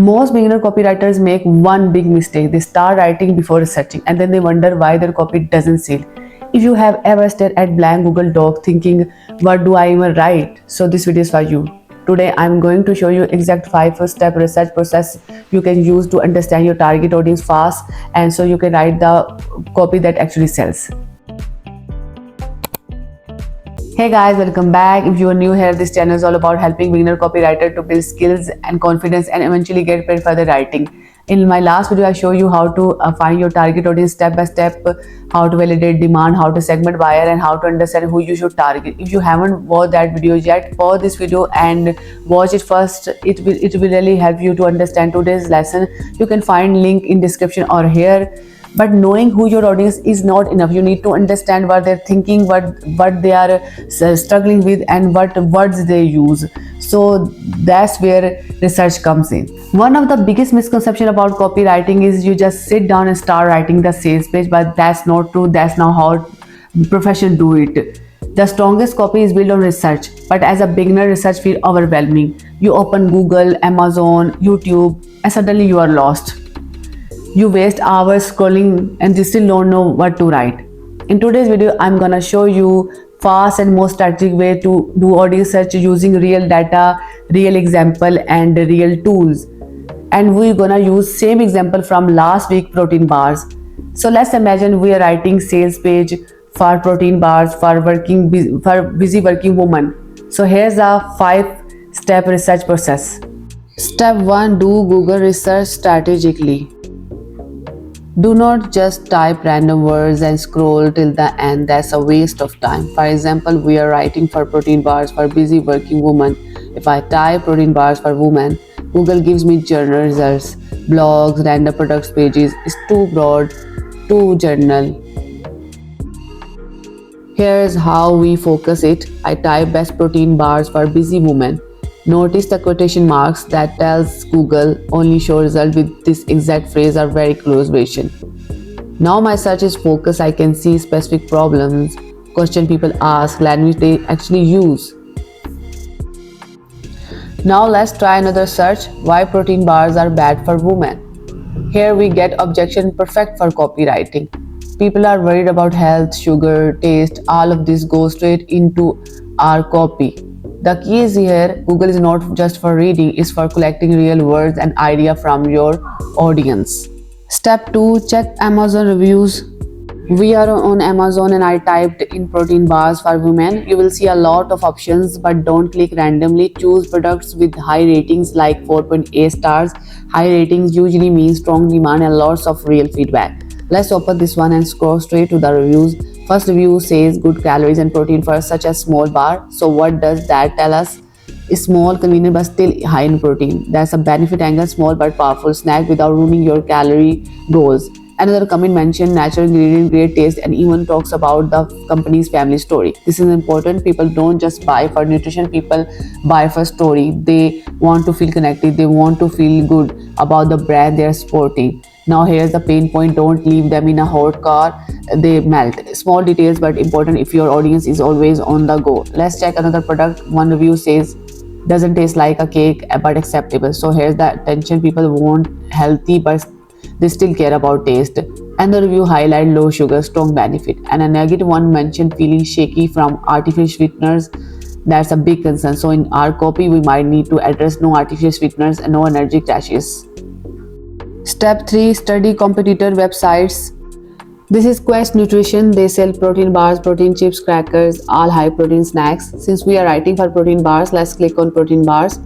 Most beginner copywriters make one big mistake. They start writing before researching and then they wonder why their copy doesn't sell. If you have ever stared at blank Google Doc thinking, what do I even write? So this video is for you. Today I'm going to show you exact 5-step research process you can use to understand your target audience fast and so you can write the copy that actually sells. Hey guys, welcome back. If you are new here, this channel is all about helping beginner copywriter to build skills and confidence and eventually get paid for the writing. In my last video, I show you how to find your target audience step by step, how to validate demand, how to segment buyer, and how to understand who you should target. If you haven't watched that video yet, pause this video and watch it first. It will really help you to understand today's lesson. You can find link in description or here. But knowing who your audience is not enough. You need to understand what they're thinking, what they are struggling with, and what words they use. So that's where research comes in. One of the biggest misconceptions about copywriting is you just sit down and start writing the sales page, but that's not true. That's not how professionals do it. The strongest copy is built on research, but as a beginner, research feels overwhelming. You open Google, Amazon, YouTube, and suddenly you are lost. You waste hours scrolling and you still don't know what to write. In today's video, I'm gonna show you fast and most strategic way to do audience search using real data, real example, and real tools. And we're gonna use same example from last week, protein bars. So let's imagine we are writing sales page for protein bars for busy working woman. So here's a 5-step research process. Step 1: do Google research strategically. Do not just type random words and scroll till the end. That's a waste of time. For example, we are writing for protein bars for busy working woman. If I type protein bars for women, Google gives me journal results, blogs, random products pages. It's too broad, too general. Here's how we focus it. I type best protein bars for busy women. Notice the quotation marks that tells Google only show result with this exact phrase or very close version. Now my search is focused. I can see specific problems, question people ask, language they actually use. Now let's try another search. Why protein bars are bad for women? Here we get objection, perfect for copywriting. People are worried about health, sugar, taste. All of this goes straight into our copy. The key is here, Google is not just for reading, it's for collecting real words and ideas from your audience. Step 2, check Amazon reviews. We are on Amazon and I typed in protein bars for women. You will see a lot of options, but don't click randomly. Choose products with high ratings like 4.8 stars. High ratings usually mean strong demand and lots of real feedback. Let's open this one and scroll straight to the reviews. First review says good calories and protein for such a small bar. So what does that tell us? It's small, convenient, but still high in protein. That's a benefit angle, small but powerful snack without ruining your calorie goals. Another comment mentioned natural ingredient, great taste, and even talks about the company's family story. This is important. People don't just buy for nutrition, people buy for story. They want to feel connected. They want to feel good about the brand they are supporting. Now here's the pain point, don't leave them in a hot car, they melt. Small details but important if your audience is always on the go. Let's check another product. One review says, doesn't taste like a cake but acceptable. So here's the attention, people want healthy but they still care about taste. And the review highlight low sugar, strong benefit. And a negative one mentioned feeling shaky from artificial sweeteners. That's a big concern. So in our copy, we might need to address no artificial sweeteners and no energy crashes. Step 3, study competitor websites. This is Quest Nutrition. They sell protein bars, protein chips, crackers, all high protein snacks. Since we are writing for protein bars, let's click on protein bars.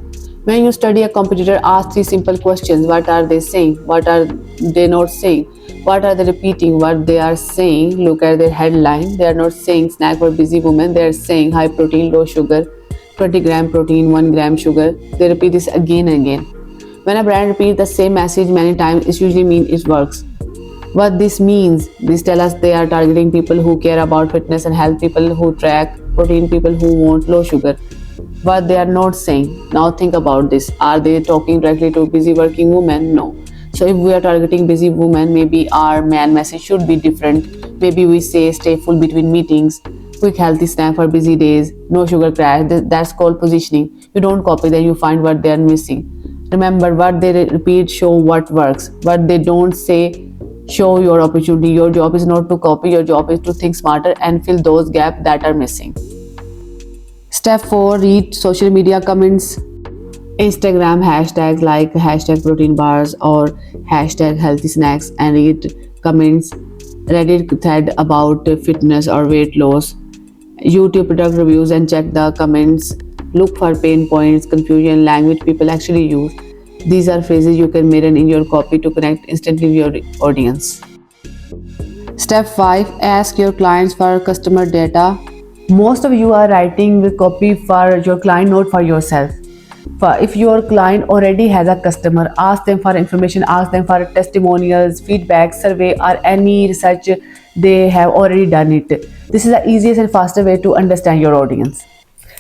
When you study a competitor, ask 3 simple questions. What are they saying? What are they not saying? What are they repeating? What they are saying? Look at their headline. They are not saying snack for busy women. They are saying high protein, low sugar, 20 gram protein, 1 gram sugar. They repeat this again and again. When a brand repeats the same message many times, it usually means it works. What this means, this tells us they are targeting people who care about fitness and health, people who track protein, people who want low sugar. What they are not saying. Now think about this. Are they talking directly to busy working women? No. So if we are targeting busy women, maybe our main message should be different. Maybe we say stay full between meetings, quick healthy snack for busy days, no sugar crash. That's called positioning. You don't copy, then you find what they are missing. Remember, what they repeat show what works. What they don't say show your opportunity. Your job is not to copy, your job is to think smarter and fill those gaps that are missing. Step 4, read social media comments. Instagram hashtags like hashtag protein bars or hashtag healthy snacks and read comments. Reddit thread about fitness or weight loss. YouTube product reviews and check the comments. Look for pain points, confusion, language people actually use. These are phrases you can mirror in your copy to connect instantly with your audience. Step 5, ask your clients for customer data. Most of you are writing the copy for your client, not for yourself. If your client already has a customer, ask them for information, ask them for testimonials, feedback, survey, or any research they have already done it. This is the easiest and faster way to understand your audience.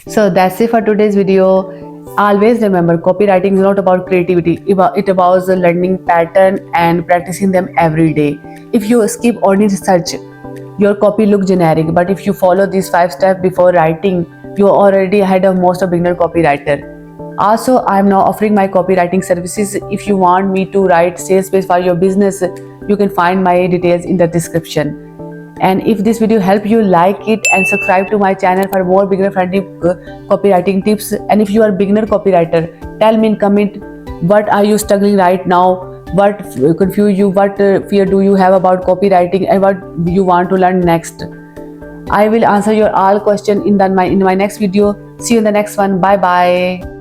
So that's it for today's video. Always remember, copywriting is not about creativity, it about learning pattern and practicing them every day. If you skip audience research, your copy look generic, but if you follow these 5 steps before writing, you are already ahead of most of beginner copywriter. Also, I am now offering my copywriting services. If you want me to write sales page for your business, you can find my details in the description. And if this video helped you, like it and subscribe to my channel for more beginner friendly copywriting tips. And if you are beginner copywriter, tell me in comment what are you struggling right now, what confuse you, what fear do you have about copywriting, and what you want to learn next. I will answer your all question in my next video. See you in the next one. Bye bye.